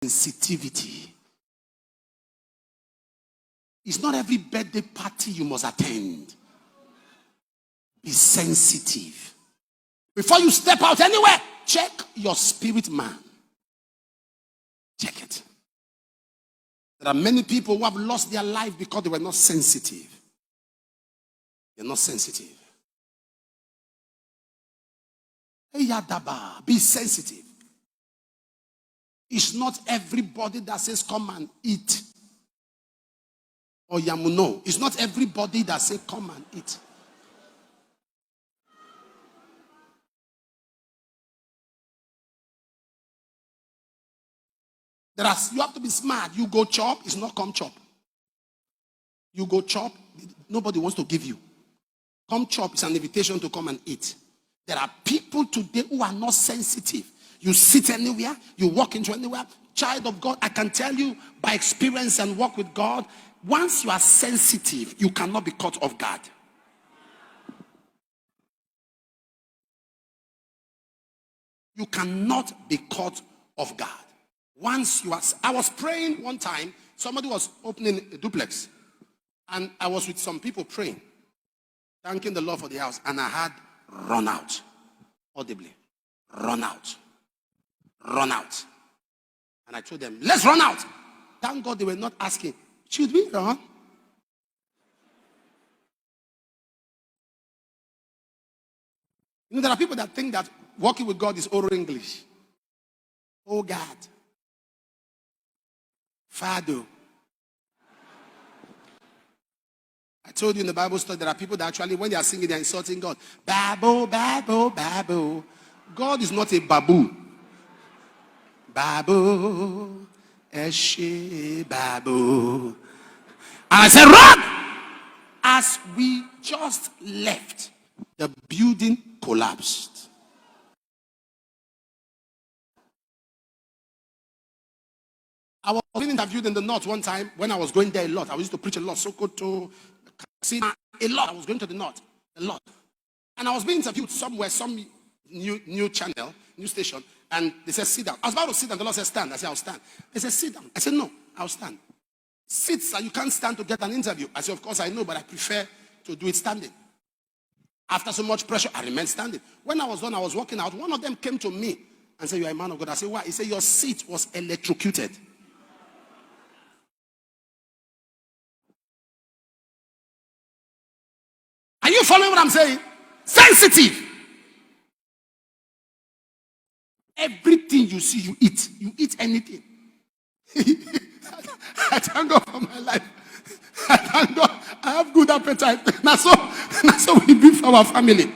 sensitivity. It's not every birthday party you must attend. Be sensitive. Before you step out anywhere, check your spirit man. Check it. There are many people who have lost their life because they were not sensitive. They're not sensitive. Be sensitive. It's not everybody that says come and eat. Or yamuno. It's not everybody that says come and eat. You have to be smart. You go chop, it's not come chop. You go chop, nobody wants to give you. Come chop, it's an invitation to come and eat. There are people today who are not sensitive. You sit anywhere, you walk into anywhere. Child of God, I can tell you by experience and walk with God, once you are sensitive, you cannot be caught off guard. You cannot be caught off guard. Once you are, I was praying one time, somebody was opening a duplex, and I was with some people praying, thanking the Lord for the house, and I had run out, audibly, run out, run out. And I told them, let's run out. Thank God they were not asking, should we run? You know, there are people that think that walking with God is oral English. Oh God. Fado. I told you in the Bible study, there are people that actually, when they are singing, they are insulting God. Babo, babo, babo. God is not a babu. Babo, eshe, babo. And I said, run! As we just left, the building collapsed. I was being interviewed in the north one time when I was going there a lot. I used to preach a lot. Sokoto, a lot. I was going to the north a lot. And I was being interviewed somewhere, some new channel, new station. And they said, sit down. I was about to sit down. The Lord said, stand. I said, I'll stand. They said, sit down. I said, no, I'll stand. Sit, sir. You can't stand to get an interview. I said, of course I know, but I prefer to do it standing. After so much pressure, I remained standing. When I was done, I was walking out. One of them came to me and said, you're a man of God. I said, why? He said, your seat was electrocuted. Are you following what I'm saying? Sensitive. Everything you see, you eat. You eat anything. I thank God for my life. I thank God. I have good appetite. That's so we be for our family.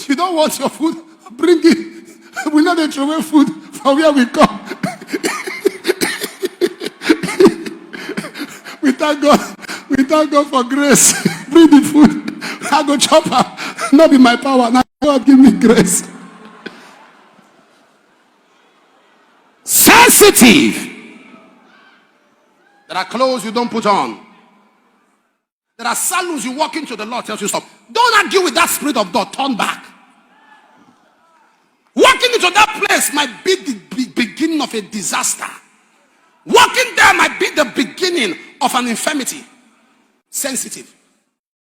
You don't want your food? Bring it. We know they throw away food from where we come. We thank God for grace. Bring the food. I go chop her. Not be my power. Now God give me grace. Sensitive. There are clothes you don't put on. There are salons you walk into, the Lord tells you stop. Don't argue with that spirit of God. Turn back. Walking into that place might be the beginning of a disaster. Walking there might be the beginning of an infirmity. Sensitive.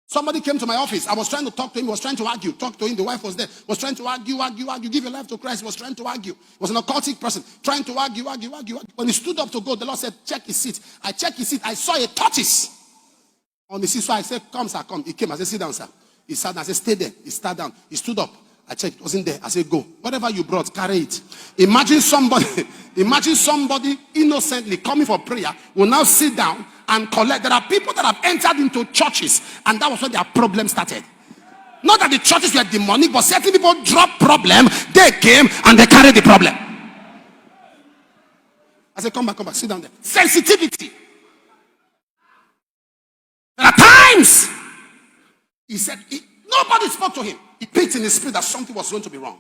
Somebody came to my office. I was trying to talk to him. He was trying to argue. Talk to him. The wife was there. Was trying to argue. Give your life to Christ. He was trying to argue. He was an occultic person. Trying to argue. When he stood up to go, the Lord said, check his seat. I checked his seat. I saw a tortoise on the seat. So I said, come, sir, come. He came. I said, sit down, sir. He sat down. I said, stay there. He sat down. He stood up. I checked. It wasn't there. I said, go. Whatever you brought, carry it. Imagine somebody innocently coming for prayer will now sit down and collect. There are people that have entered into churches, and that was when their problem started. Not that the churches were demonic, but certain people dropped problem. They came and they carried the problem. I said, come back, sit down there. Sensitivity. There are times he said, nobody spoke to him. He picked in his spirit that something was going to be wrong.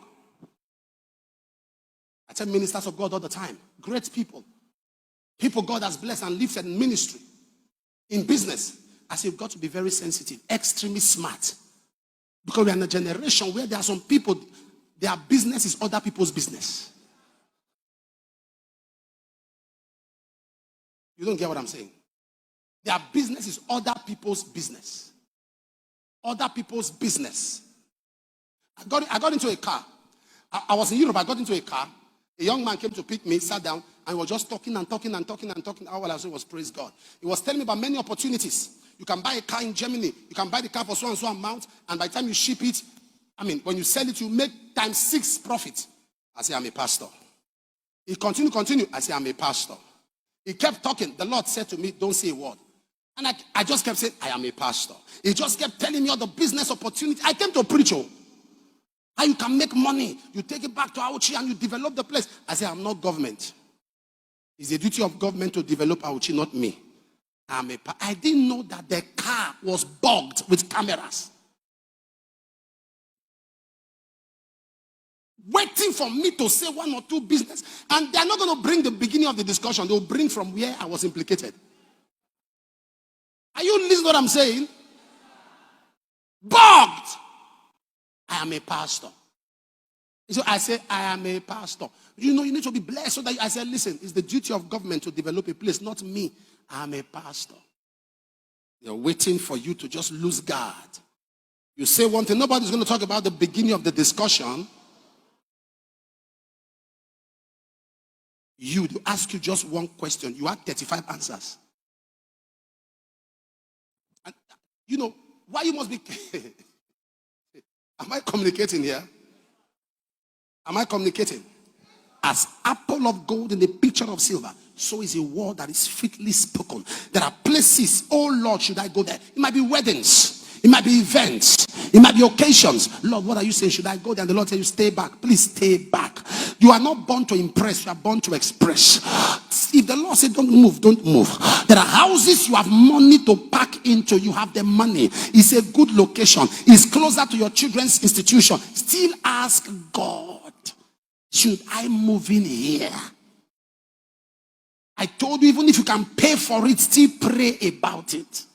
I tell ministers of God all the time, great people God has blessed and lifted in ministry, in business. I say, you've got to be very sensitive, extremely smart. Because we are in a generation where there are some people, their business is other people's business. You don't get what I'm saying? Their business is other people's business. Other people's business. I got into a car. I was in Europe. I got into a car. A young man came to pick me, sat down, and was just talking. All I was saying was praise God. He was telling me about many opportunities. You can buy a car in Germany. You can buy the car for so and so amount, and by the time you ship it, when you sell it, you make times 6 profit. I say, I'm a pastor. He continue. I say, I'm a pastor. He kept talking. The Lord said to me, don't say a word. And I just kept saying, I am a pastor. He just kept telling me all the business opportunity. I came to preach. How you can make money. You take it back to Auchi and you develop the place. I say, I'm not government. It's the duty of government to develop Auchi, not me. I didn't know that the car was bugged with cameras. Waiting for me to say 1 or 2 business. And they're not going to bring the beginning of the discussion. They'll bring from where I was implicated. Are you listening to what I'm saying? Bugged. I am a pastor. So I say, I am a pastor. You need to be blessed. So that I said, listen, it's the duty of government to develop a place, not me. I am a pastor. They're waiting for you to just lose guard. You say one thing, nobody's going to talk about the beginning of the discussion. You ask you just one question. You have 35 answers. And why you must be... Am I communicating here? Am I communicating? As apple of gold in a picture of silver, so is a word that is fitly spoken. There are places, oh Lord, should I go there? It might be weddings. It might be events. It might be occasions. Lord, what are you saying? Should I go there? And the Lord says, you stay back. Please stay back. You are not born to impress. You are born to express. If the Lord said, don't move, don't move. There are houses you have money to pack into. You have the money. It's a good location. It's closer to your children's institution. Still ask God, should I move in here? I told you, even if you can pay for it, still pray about it.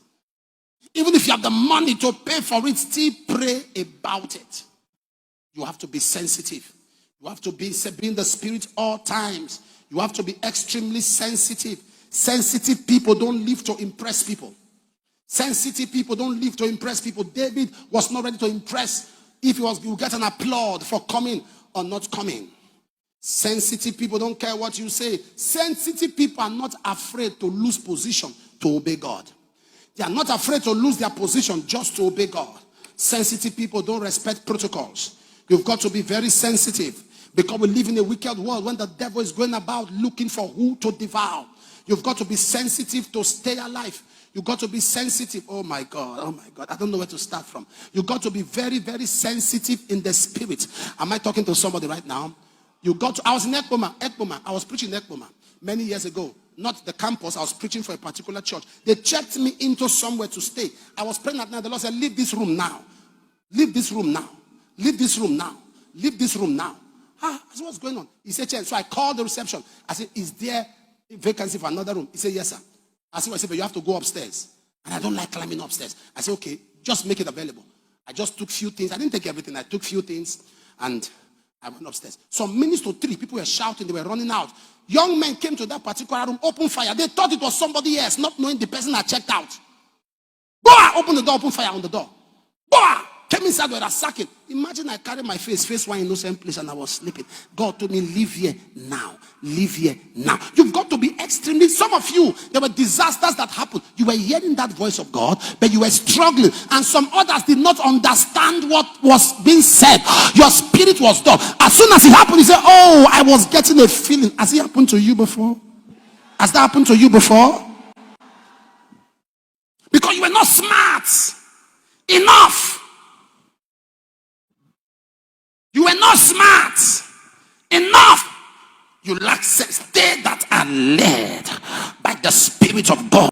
Even if you have the money to pay for it, still pray about it. You have to be sensitive. You have to be in the spirit all times. You have to be extremely sensitive. Sensitive people don't live to impress people. Sensitive people don't live to impress people. David was not ready to impress if he would get an applaud for coming or not coming. Sensitive people don't care what you say. Sensitive people are not afraid to lose position to obey God. They are not afraid to lose their position just to obey God. Sensitive people don't respect protocols. You've got to be very sensitive, because we live in a wicked world when the devil is going about looking for who to devour. You've got to be sensitive to stay alive. You've got to be sensitive. Oh my God. I don't know where to start from. You've got to be very, very sensitive in the spirit. Am I talking to somebody right now? I was in Ekboma. I was preaching in Ekboma many years ago. Not the campus. I was preaching for a particular church. They checked me into somewhere to stay. I was praying at night. The Lord said, leave this room now. Leave this room now. Leave this room now. Leave this room now. I said, what's going on? He said, so I called the reception. I said, is there a vacancy for another room? He said, yes, sir. I said, but you have to go upstairs. And I don't like climbing upstairs. I said, okay, just make it available. I just took few things. I didn't take everything. I took few things and I went upstairs. Some minutes to 3, people were shouting. They were running out. Young men came to that particular room, opened fire. They thought it was somebody else, not knowing the person had checked out. Boah! Open the door, open fire on the door. Boah! Came inside with a sacking. Imagine I carried my face one innocent place, and I was sleeping. God told me, live here now. Live here now. You've got to be extremely, some of you, there were disasters that happened. You were hearing that voice of God, but you were struggling. And some others did not understand what was being said. Your spirit was dumb. As soon as it happened, you said, oh, I was getting a feeling. Has it happened to you before? Has that happened to you before? Because you were not smart enough. You were not smart enough. You lack sense. They that are led by the Spirit of God